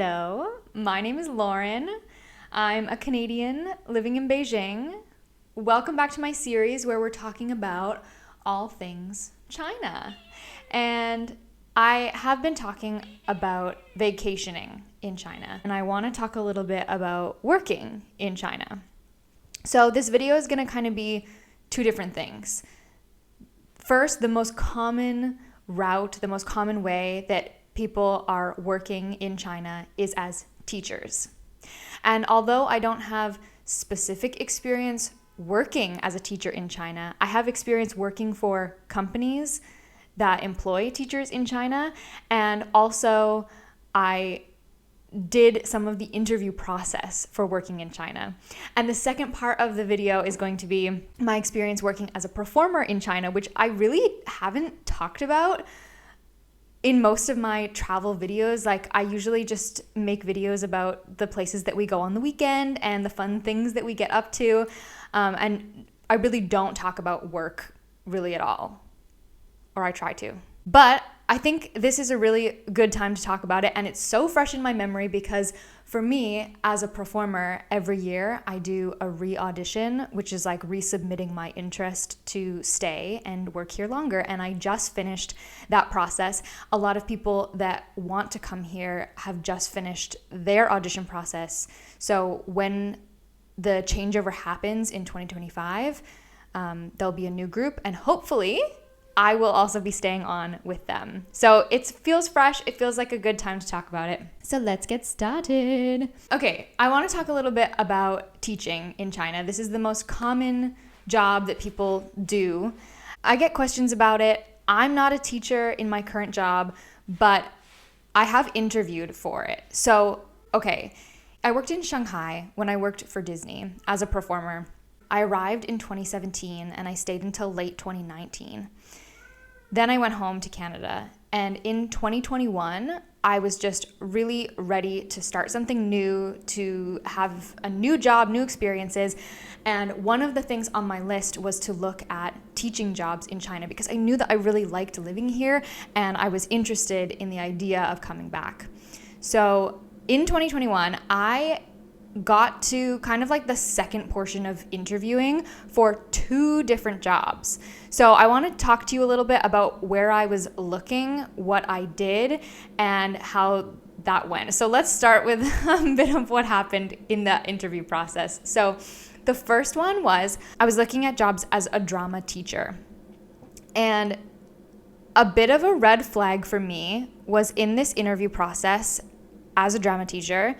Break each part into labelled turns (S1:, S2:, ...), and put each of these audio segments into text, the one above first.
S1: Hello, my name is Lauren. I'm a Canadian living in Beijing. Welcome back to my series where we're talking about all things China. And I have been talking about vacationing in China, and I want to talk a little bit about working in China. So this video is going to kind of be two different things. First, the most common route, the most common way that people are working in China is as teachers. And although I don't have specific experience working as a teacher in China, I have experience working for companies that employ teachers in China, and also I did some of the interview process for working in China. And the second part of the video is going to be my experience working as a performer in China, which I really haven't talked about in most of my travel videos. Like, I usually just make videos about the places that we go on the weekend and the fun things that we get up to. And I really don't talk about work really at all, or I try to. But I think this is a really good time to talk about it, and it's so fresh in my memory because for me, as a performer, every year I do a re-audition, which is like resubmitting my interest to stay and work here longer, and I just finished that process. A lot of people that want to come here have just finished their audition process. So when the changeover happens in 2025, there'll be a new group, and hopefully I will also be staying on with them. So it feels fresh. It feels like a good time to talk about it. So let's get started. Okay, I want to talk a little bit about teaching in China. This is the most common job that people do. I get questions about it. I'm not a teacher in my current job, but I have interviewed for it. So, okay, I worked in Shanghai when I worked for Disney as a performer. I arrived in 2017 and I stayed until late 2019. Then I went home to Canada, and in 2021, I was just really ready to start something new, to have a new job, new experiences. And one of the things on my list was to look at teaching jobs in China because I knew that I really liked living here and I was interested in the idea of coming back. So in 2021, I got to kind of like the second portion of interviewing for two different jobs. So I want to talk to you a little bit about where I was looking, what I did, and how that went. So let's start with a bit of what happened in the interview process. So the first one was I was looking at jobs as a drama teacher. And a bit of a red flag for me was in this interview process as a drama teacher.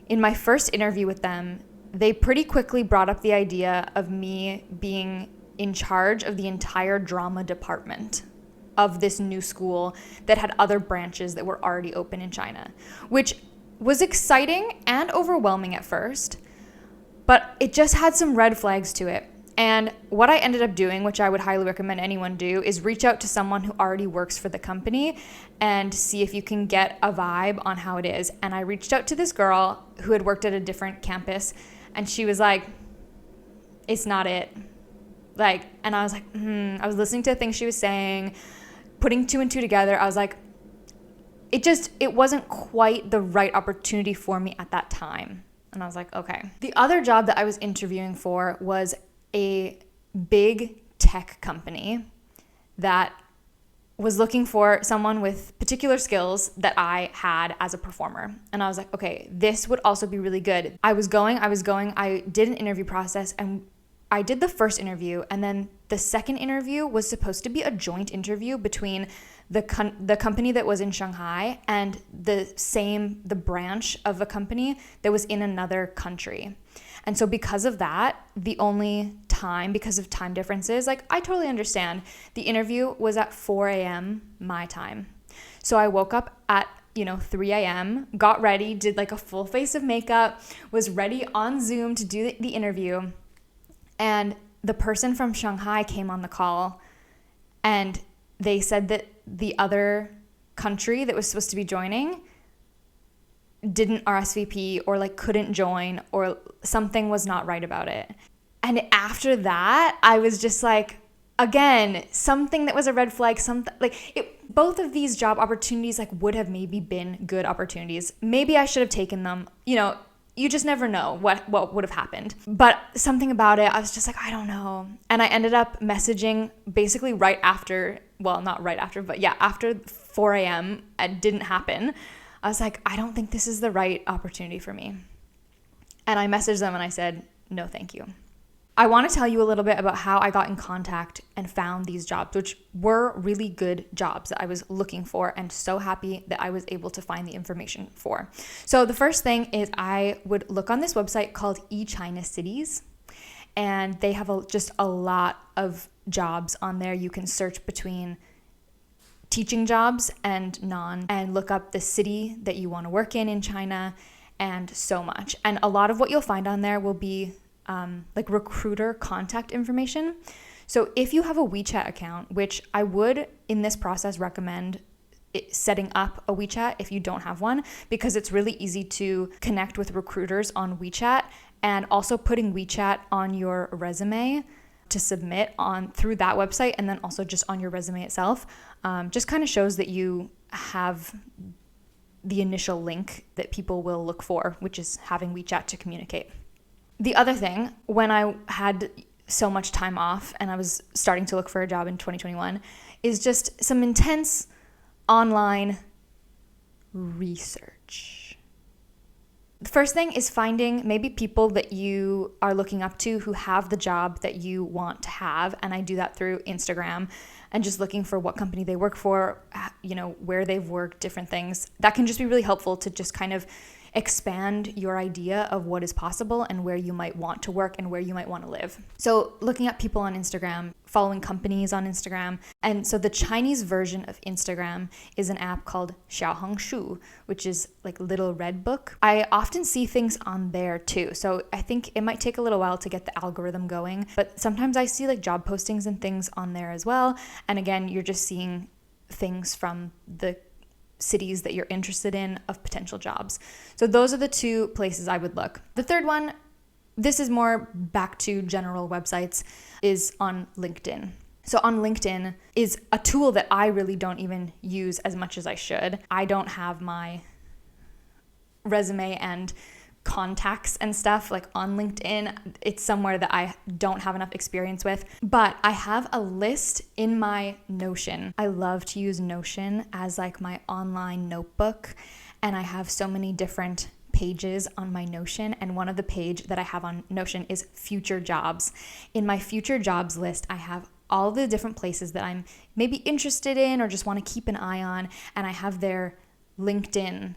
S1: In my first interview with them, they pretty quickly brought up the idea of me being in charge of the entire drama department of this new school that had other branches that were already open in China, which was exciting and overwhelming at first, but it just had some red flags to it. And what I ended up doing, which I would highly recommend anyone do, is reach out to someone who already works for the company and see if you can get a vibe on how it is. And I reached out to this girl who had worked at a different campus, and she was like, it's not it. And I was like, I was listening to the things she was saying, putting two and two together. I was like, it wasn't quite the right opportunity for me at that time. And I was like, okay. The other job that I was interviewing for was a big tech company that was looking for someone with particular skills that I had as a performer. And I was like, okay, this would also be really good. I did an interview process, and I did the first interview, and then the second interview was supposed to be a joint interview between the company that was in Shanghai and the branch of a company that was in another country. And so because of that, because of time differences, I totally understand. The interview was at 4 a.m. my time. So I woke up at 3 a.m., got ready, did a full face of makeup, was ready on Zoom to do the interview. And the person from Shanghai came on the call, and they said that the other country that was supposed to be joining didn't RSVP or couldn't join, or something was not right about it. And after that, I was just again, something that was a red flag, both of these job opportunities like would have maybe been good opportunities. Maybe I should have taken them. You just never know what would have happened. But something about it, I was just like, I don't know. And I ended up messaging basically right after, well, not right after, but yeah, after 4 a.m. It didn't happen. I was like, I don't think this is the right opportunity for me. And I messaged them and I said, no, thank you. I want to tell you a little bit about how I got in contact and found these jobs, which were really good jobs that I was looking for and so happy that I was able to find the information for. So the first thing is I would look on this website called eChina Cities, and they have just a lot of jobs on there. You can search between teaching jobs and and look up the city that you want to work in China and so much. And a lot of what you'll find on there will be like recruiter contact information. So if you have a WeChat account, which I would in this process recommend setting up a WeChat if you don't have one, because it's really easy to connect with recruiters on WeChat, and also putting WeChat on your resume to submit on through that website, and then also just on your resume itself, just kind of shows that you have the initial link that people will look for, which is having WeChat to communicate. The other thing, when I had so much time off and I was starting to look for a job in 2021, is just some intense online research. The first thing is finding maybe people that you are looking up to who have the job that you want to have. And I do that through Instagram and just looking for what company they work for, where they've worked, different things. That can just be really helpful to just kind of expand your idea of what is possible and where you might want to work and where you might want to live. So looking at people on Instagram, following companies on Instagram. And so the Chinese version of Instagram is an app called Xiaohongshu, which is like Little Red Book. I often see things on there too. So I think it might take a little while to get the algorithm going, but sometimes I see like job postings and things on there as well. And again, you're just seeing things from the cities that you're interested in of potential jobs. So those are the two places I would look. The third one, this is more back to general websites, is on LinkedIn. So on LinkedIn is a tool that I really don't even use as much as I should. I don't have my resume and contacts and stuff like on LinkedIn. It's somewhere that I don't have enough experience with, but I have a list in my Notion. I love to use Notion as like my online notebook, and I have so many different pages on my Notion, and one of the page that I have on Notion is future jobs. In my future jobs list, I have all the different places that I'm maybe interested in or just want to keep an eye on, and I have their LinkedIn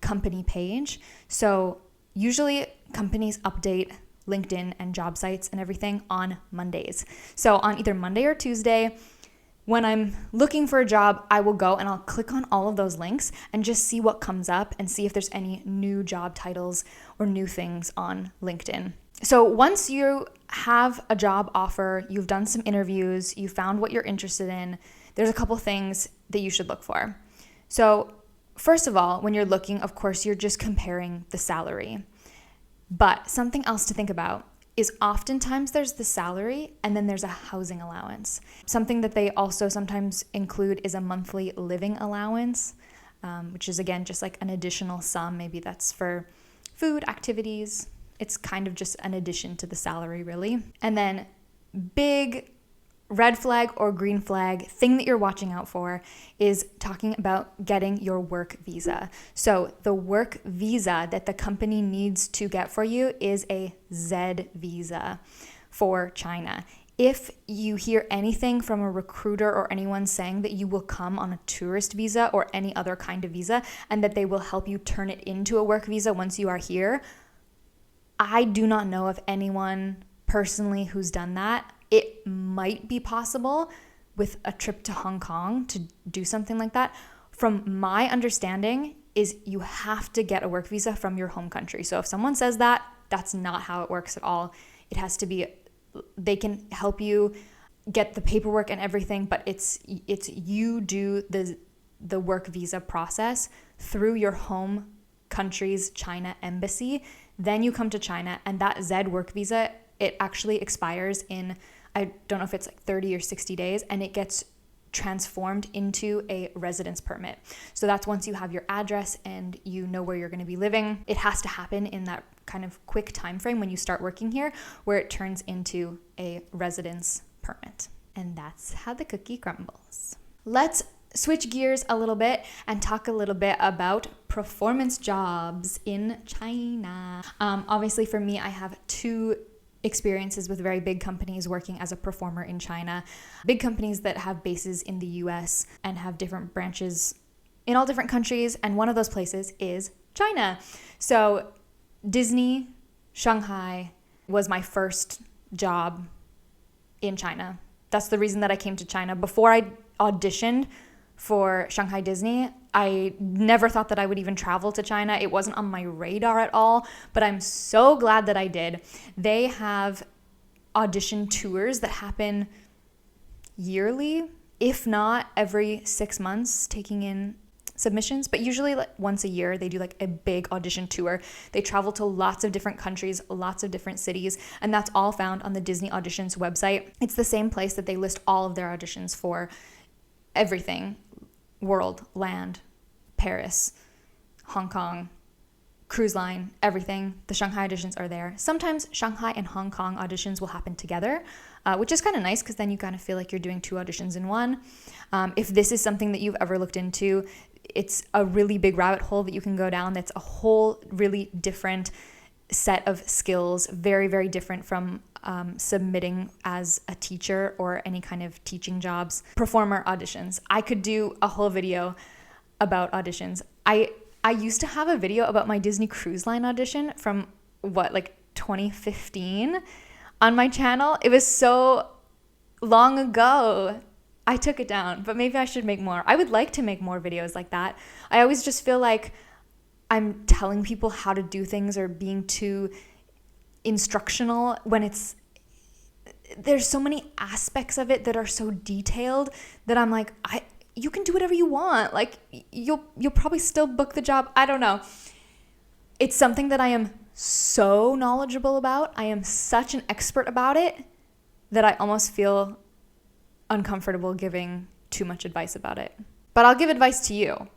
S1: company page. So usually companies update LinkedIn and job sites and everything on Mondays. So on either Monday or Tuesday, when I'm looking for a job, I will go and I'll click on all of those links and just see what comes up and see if there's any new job titles or new things on LinkedIn. So once you have a job offer, you've done some interviews, you found what you're interested in, there's a couple things that you should look for. So first of all, when you're looking, of course, you're just comparing the salary. But something else to think about is oftentimes there's the salary and then there's a housing allowance. Something that they also sometimes include is a monthly living allowance, which is again just like an additional sum. Maybe that's for food, activities. It's kind of just an addition to the salary, really. And then big red flag or green flag thing that you're watching out for is talking about getting your work visa. So the work visa that the company needs to get for you is a Z visa for China. If you hear anything from a recruiter or anyone saying that you will come on a tourist visa or any other kind of visa and that they will help you turn it into a work visa once you are here, I do not know of anyone personally who's done that. It might be possible with a trip to Hong Kong to do something like that. From my understanding is you have to get a work visa from your home country. So if someone says that, that's not how it works at all. It has to be, they can help you get the paperwork and everything, but it's you do the work visa process through your home country's China embassy. Then you come to China, and that Z work visa, it actually expires in, I don't know if it's like 30 or 60 days, and it gets transformed into a residence permit. So that's once you have your address and you know where you're going to be living. It has to happen in that kind of quick time frame when you start working here, where it turns into a residence permit. And that's how the cookie crumbles. Let's switch gears a little bit and talk a little bit about performance jobs in China. Obviously for me, I have 2 experiences with very big companies working as a performer in China. Big companies that have bases in the US and have different branches in all different countries. And one of those places is China. So Disney, Shanghai was my first job in China. That's the reason that I came to China. Before I auditioned for Shanghai Disney, I never thought that I would even travel to China. It wasn't on my radar at all, but I'm so glad that I did. They have audition tours that happen yearly, if not every 6 months, taking in submissions, but usually like once a year they do like a big audition tour. They travel to lots of different countries, lots of different cities, and that's all found on the Disney Auditions website. It's the same place that they list all of their auditions for everything: world, land, Paris, Hong Kong, cruise line, everything. The Shanghai auditions are there. Sometimes Shanghai and Hong Kong auditions will happen together, which is kind of nice because then you kind of feel like you're doing 2 auditions in one. If this is something that you've ever looked into, it's a really big rabbit hole that you can go down. That's a whole really different set of skills, very, very different from submitting as a teacher or any kind of teaching jobs. Performer auditions. I could do a whole video about auditions. I used to have a video about my Disney Cruise Line audition from 2015 on my channel. It was so long ago. I took it down, but maybe I should make more. I would like to make more videos like that. I always just feel like I'm telling people how to do things or being too instructional when there's so many aspects of it that are so detailed that I'm like, you can do whatever you want. Like you'll probably still book the job. I don't know. It's something that I am so knowledgeable about. I am such an expert about it that I almost feel uncomfortable giving too much advice about it. But I'll give advice to you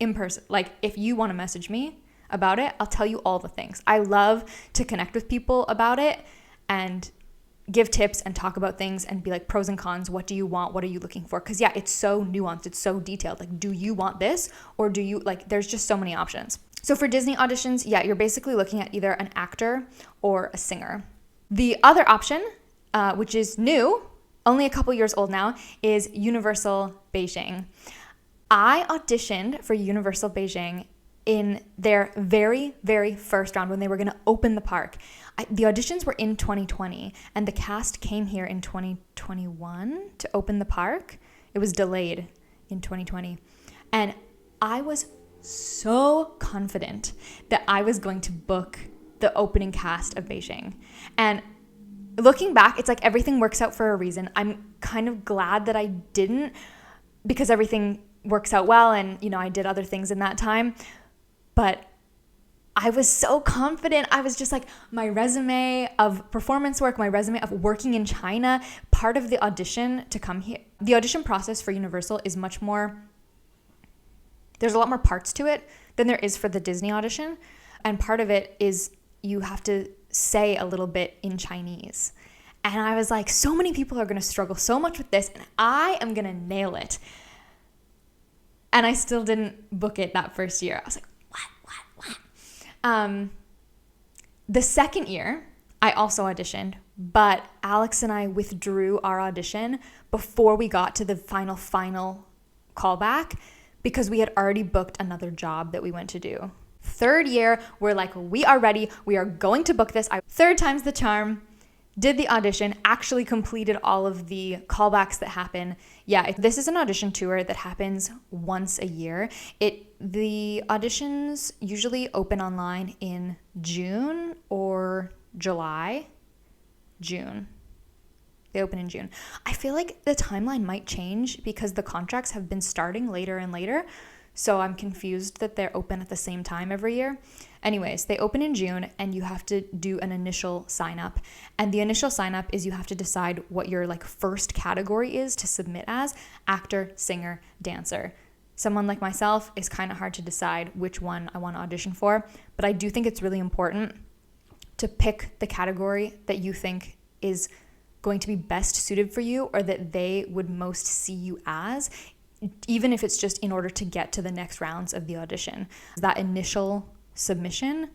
S1: in person. Like if you want to message me about it, I'll tell you all the things. I love to connect with people about it and give tips and talk about things and be like pros and cons. What do you want? What are you looking for? Because yeah, it's so nuanced. It's so detailed. Like, do you want this or do you there's just so many options. So for Disney auditions, yeah, you're basically looking at either an actor or a singer. The other option, which is new, only a couple years old now, is Universal Beijing. I auditioned for Universal Beijing in their very, very first round when they were going to open the park. The auditions were in 2020 and the cast came here in 2021 to open the park. It was delayed in 2020. And I was so confident that I was going to book the opening cast of Beijing. And looking back, it's like everything works out for a reason. I'm kind of glad that I didn't, because everything works out well and, I did other things in that time. But I was so confident. I was just like, my resume of performance work, my resume of working in China, part of the audition to come here. The audition process for Universal is much more, there's a lot more parts to it than there is for the Disney audition. And part of it is you have to say a little bit in Chinese. And I was like, so many people are going to struggle so much with this and I am going to nail it. And I still didn't book it that first year. I was like, what? The second year, I also auditioned, but Alex and I withdrew our audition before we got to the final callback because we had already booked another job that we went to do. Third year, we're like, we are ready. We are going to book this. Third time's the charm. Did the audition, actually completed all of the callbacks that happen. Yeah, this is an audition tour that happens once a year. The auditions usually open online in June or July. June. They open in June. I feel like the timeline might change because the contracts have been starting later and later. So I'm confused that they're open at the same time every year. Anyways, they open in June and you have to do an initial sign up. And the initial sign up is you have to decide what your like first category is to submit as: actor, singer, dancer. Someone like myself is kind of hard to decide which one I want to audition for, but I do think it's really important to pick the category that you think is going to be best suited for you, or that they would most see you as, even if it's just in order to get to the next rounds of the audition. That initial submission,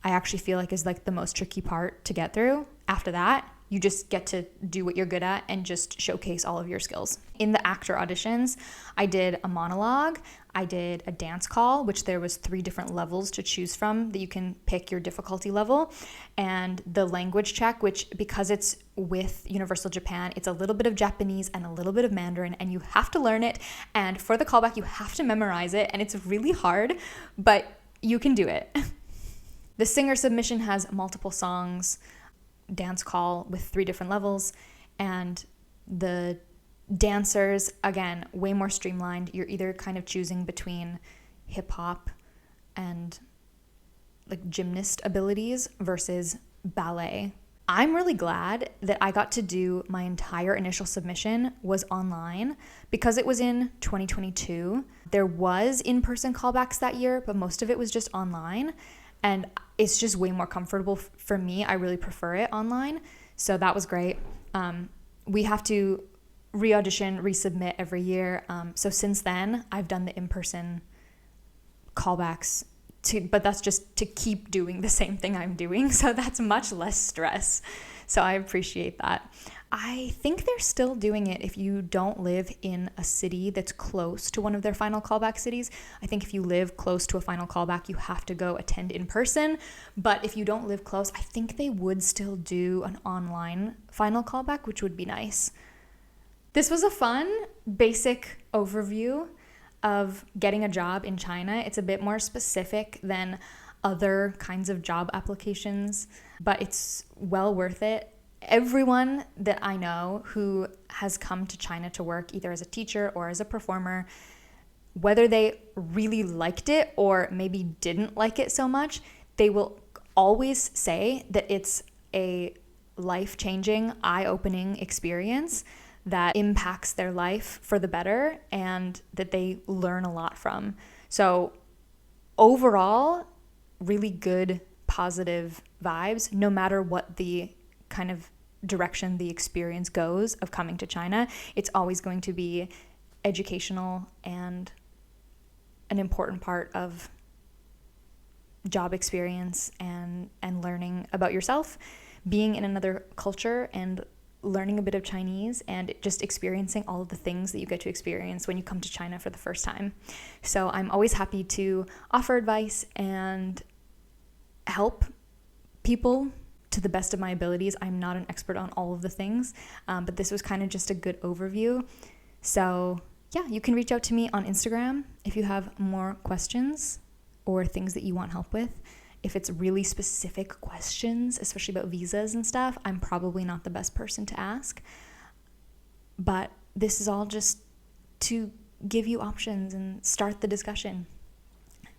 S1: I actually feel like is like the most tricky part to get through. After that, you just get to do what you're good at and just showcase all of your skills. In the actor auditions, I did a monologue, I did a dance call, which there was 3 different levels to choose from that you can pick your difficulty level, and the language check, which because it's with Universal Japan, it's a little bit of Japanese and a little bit of Mandarin, and you have to learn it, and for the callback, you have to memorize it, and it's really hard, but you can do it. The singer submission has multiple songs, dance call with 3 different levels, and the dancers, again, way more streamlined. You're either kind of choosing between hip hop and like gymnast abilities versus ballet. I'm really glad that I got to do my entire initial submission was online because it was in 2022. There was in-person callbacks that year, but most of it was just online. And it's just way more comfortable for me. I really prefer it online. So that was great. We have to re-audition, resubmit every year. So since then, I've done the in-person callbacks but that's just to keep doing the same thing I'm doing. So that's much less stress. So I appreciate that. I think they're still doing it if you don't live in a city that's close to one of their final callback cities. I think if you live close to a final callback, you have to go attend in person. But if you don't live close, I think they would still do an online final callback, which would be nice. This was a fun, basic overview of getting a job in China. It's a bit more specific than other kinds of job applications, but it's well worth it. Everyone that I know who has come to China to work, either as a teacher or as a performer, whether they really liked it or maybe didn't like it so much, they will always say that it's a life-changing, eye-opening experience that impacts their life for the better and that they learn a lot from. So overall, really good, positive vibes, no matter what the kind of direction the experience goes of coming to China. It's always going to be educational and an important part of job experience and learning about yourself, being in another culture and learning a bit of Chinese and just experiencing all of the things that you get to experience when you come to China for the first time. So I'm always happy to offer advice and help people to the best of my abilities. I'm not an expert on all of the things, but this was kind of just a good overview. So yeah, you can reach out to me on Instagram if you have more questions or things that you want help with. If it's really specific questions, especially about visas and stuff, I'm probably not the best person to ask. But this is all just to give you options and start the discussion.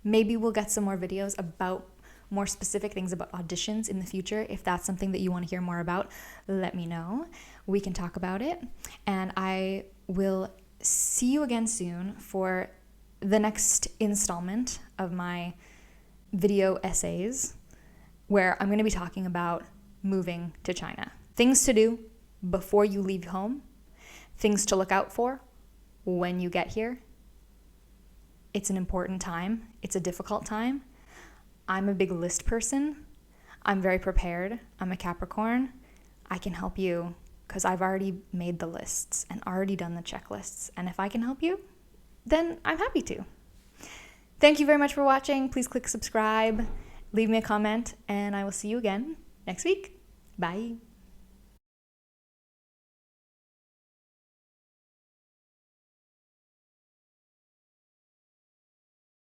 S1: Maybe we'll get some more videos about more specific things about auditions in the future. If that's something that you want to hear more about, let me know. We can talk about it. And I will see you again soon for the next installment of my video essays, where I'm going to be talking about moving to China. Things to do before you leave home, things to look out for when you get here. It's an important time. It's a difficult time. I'm a big list person. I'm very prepared. I'm a Capricorn. I can help you because I've already made the lists and already done the checklists. And if I can help you, then I'm happy to. Thank you very much for watching. Please click subscribe, leave me a comment, and I will see you again next week. Bye.